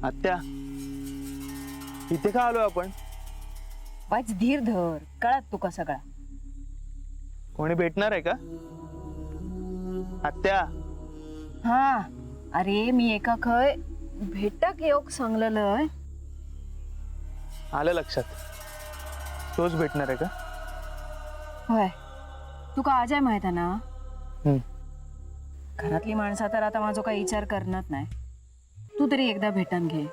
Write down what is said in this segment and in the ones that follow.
आत्या, इथे का आलोय आपण? वाच धीर धर, कळत तुका सगळा. कोणी भेटणार आहे का आत्या? हा, अरे मी एका खय भेटक योग सांगलेलं. आलं लक्षात. तोच भेटणार आहे का? होय, तुका अजय माहित आहे ना? हम्म. घरातली माणसं तर आता माझा काही विचार करणार नाही. तू तरी एकदा भेटून घे.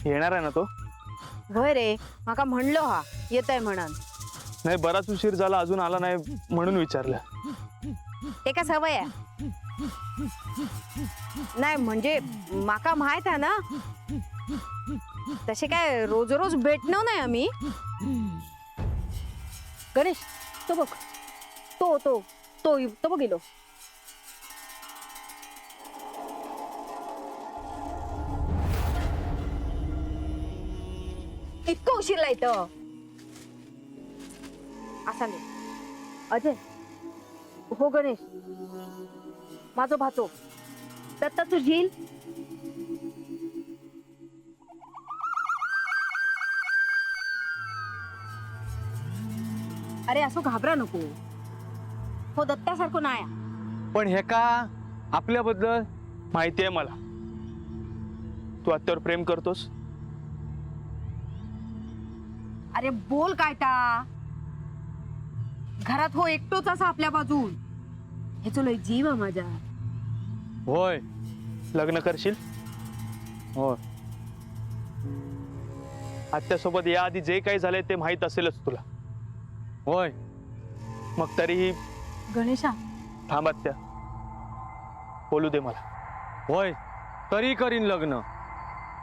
येणार आहे ना तो? होय रे, माका म्हणलो हा येतय म्हणून. नाही, बराच उशीर झाला अजून आला नाही म्हणून विचारलं. एका सवय आहे. नाही म्हणजे माका माहित आहे ना, तसे काय रोज रोज भेटणं नाही आम्ही. गणेश, तो बघ, तो तो तो तो बघ गेलो. इतकं उशीरला येतं असा नाही. अजय, हो गणेश, माझो भातो दत्ता तू झील. अरे असो घाबरा नको, हो दत्तासारखं नाही. पण हे का आपल्याबद्दल माहिती आहे मला. तू आत्यावर प्रेम करतोस. अरे बोल काय ता. घरात हो एकटोच असा आपल्या बाजून. हे चलो जीव आहे माझा. होय, लग्न करशील? होय. आत्यासोबत याआधी जे काही झालंय ते माहित असेलच तुला. होय. मग तरीही गणेशा, थांब आत्या, बोलू दे मला. होय, तरी करीन लग्न.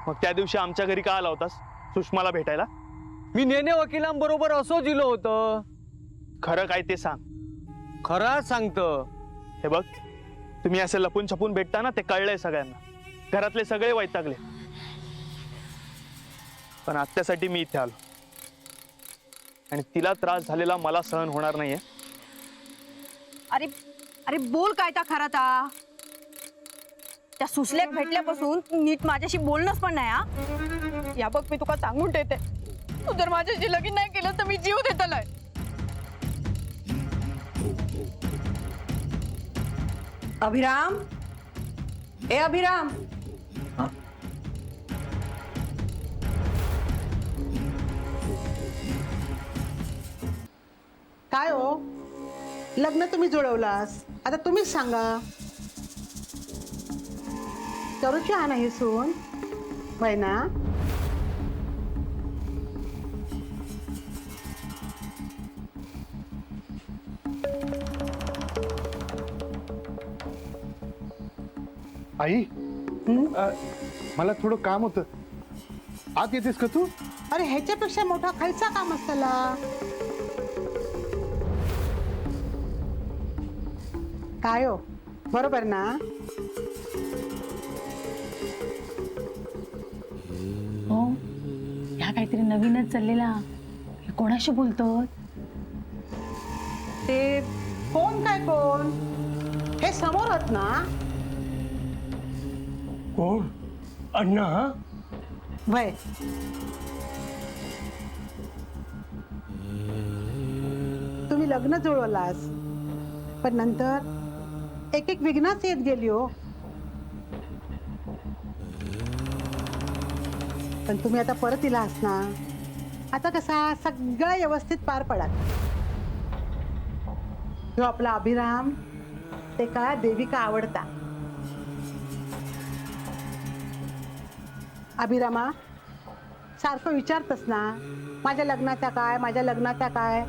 मग त्या दिवशी आमच्या घरी का आला होतास सुषमाला भेटायला? मी नेने वकिलांबरोबर असो दिलो होतं. खरं काय ते सांग. खरं सांगतो. हे बघ, तुम्ही असं लपून छपून भेटता ना, ते कळलंय सगळ्यांना. घरातले सगळे वैतागले. पण आत्यासाठी मी इथे आलो आणि तिला त्रास झालेला मला सहन होणार नाहीये. अरे अरे बोल काय ता खरा ता. त्या सुसल्याक भेटल्यापासून नीट माझ्याशी बोलणंच पण नाही. हा, या बघ मी तुका सांगून देते, तू जर माझ्याशी लगीन नाही केलं तर मी जीव देतलय. अभिराम, ए अभिराम. काय हो, लग्न तुम्ही जुळवलास, आता तुम्हीच सांगा. करूची हा नाही सून, होय ना? आई, मला थोडं काम होतं. आत येतेस का तू? अरे ह्याच्यापेक्षा मोठा खायचा काम असताला. काय हो, बरोबर ना? हो, ह्या काहीतरी नवीनच चाललेला. हे कोणाशी बोलतो? ते कोण काय कोण, हे समोरच ना. कोण? अण्णा? वय तुम्ही लग्न जुळवलास, पण नंतर एक एक विघ्नाच येत गेली हो. पण तुम्ही आता परत इलास ना. आता कसा सगळं व्यवस्थित पार पडा. जो आपला अभिराम, ते का देविका आवडता. अभिरामा, सारखं विचारतस ना, माझ्या लग्नाचा काय, माझ्या लग्नाचा काय.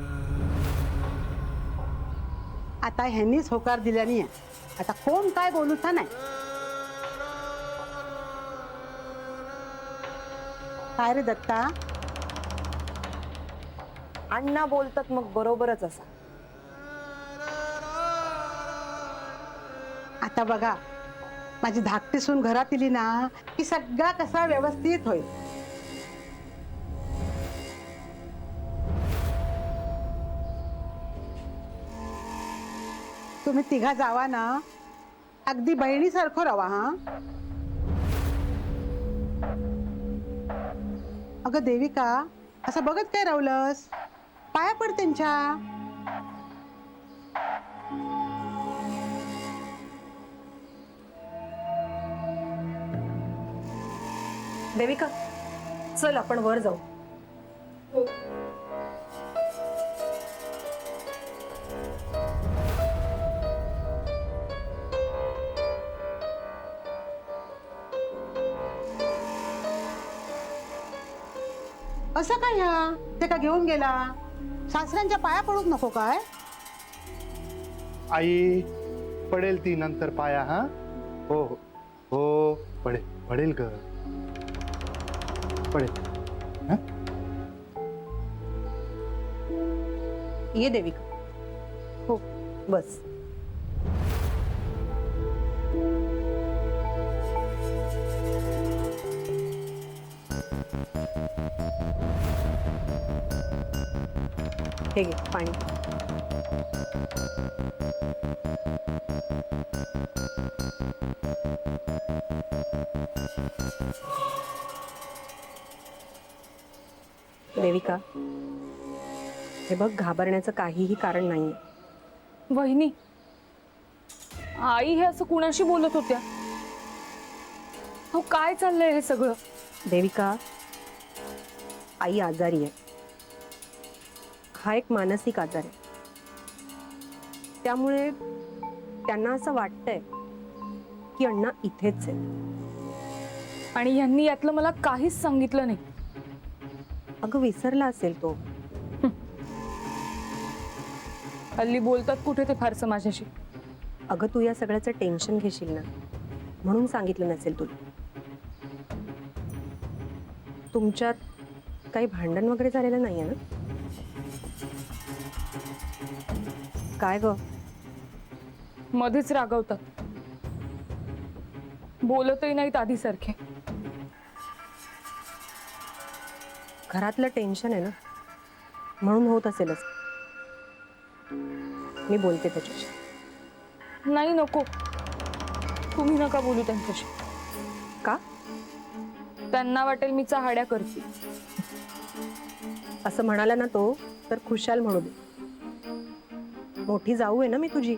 आता ह्यांनीच होकार दिल्याने आता कोण काय बोलूचा नाही. काय रे दत्ता? अण्णा बोलतात मग बरोबरच असा. आता बघा, माझी धाकटी सून घरात इली ना की सगळा कसा व्यवस्थित होईल. तुम्ही तिघा जावा ना, अगदी बहिणीसारखं रवा. हा अगं देविका, असं बघत काय रावलंस? पाया पड त्यांच्या. देविका, चल आपण वर जाऊ. असं काय ह्या ते का घेऊन गेला? सासऱ्यांच्या पाया पडूच नको काय? आई पडेल ती नंतर पाया. हा हो हो हो, पडेल पडेल ग, पडेल. हा? ये देविका. हो, बस. हे घे पाणी. देविका, हे बघ, घाबरण्याचं काहीही कारण नाहीये. वहिनी, आई हे असं कुणाशी बोलत होत्या? हो, काय चाललंय हे सगळं? देविका, आई आजारी आहे. हा एक मानसिक आजार आहे. त्यामुळे त्यांना असं वाटतंय की अण्णा इथेच आहे. आणि यांनी यातलं मला काहीच सांगितलं नाही. अगं, विसरला असेल तो. हल्ली बोलतात कुठे ते फारसं माझ्याशी. अगं, तू या सगळ्याचं टेन्शन घेशील ना, म्हणून सांगितलं नसेल तुला. तुमच्यात काही भांडण वगैरे झालेलं नाहीये ना? काय ग? मध्येच रागवतात, बोलतही नाहीत आधीसारखे. घरातलं टेन्शन आहे ना, म्हणून होत असेलच. मी बोलते त्याच्याशी. नाही, नको, तुम्ही नका बोलू त्यांच्याशी. का? त्यांना वाटेल मी चहाड्या करते. असं म्हणाला ना तो, तर खुशाल म्हणू दे. मोठी जाऊ आहे ना मी तुझी.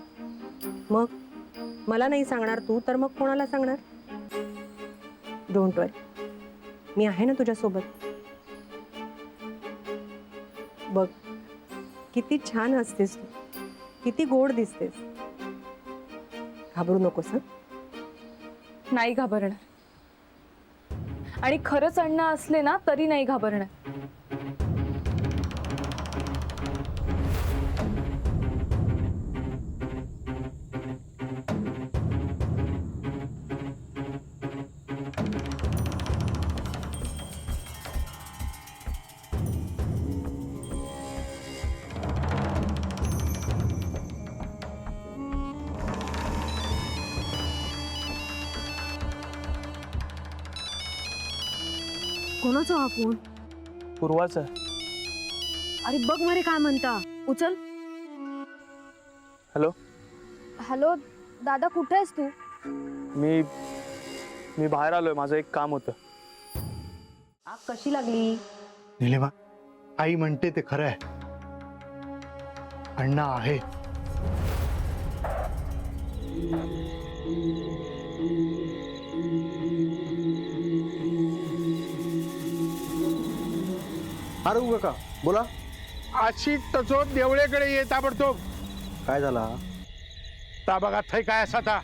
मग मला नाही सांगणार तू, तर मग कोणाला सांगणार? डोंट वरी, मी आहे ना तुझ्यासोबत. बघ, किती छान हसतेस तू, किती गोड दिसतेस. घाबरू नकोस हं. नाही घाबरणार. आणि खरंच अण्णा असले ना तरी नाही घाबरणार. कोणाचा हा फोन? पूर्वाचं. अरे बघ मरे काय म्हणता. उचल. हॅलो. हॅलो दादा, कुठे आहेस तू? मी बाहेर आलोय, माझं एक काम होतं. आग कशी लागली? निलिमा, आई म्हणते ते खरं आहे. अण्णा आहे. अरे उगा का बोला. अशी टचोत देवळेकडे ये ताबडतोब. काय झाला? ता बघा थै काय असा था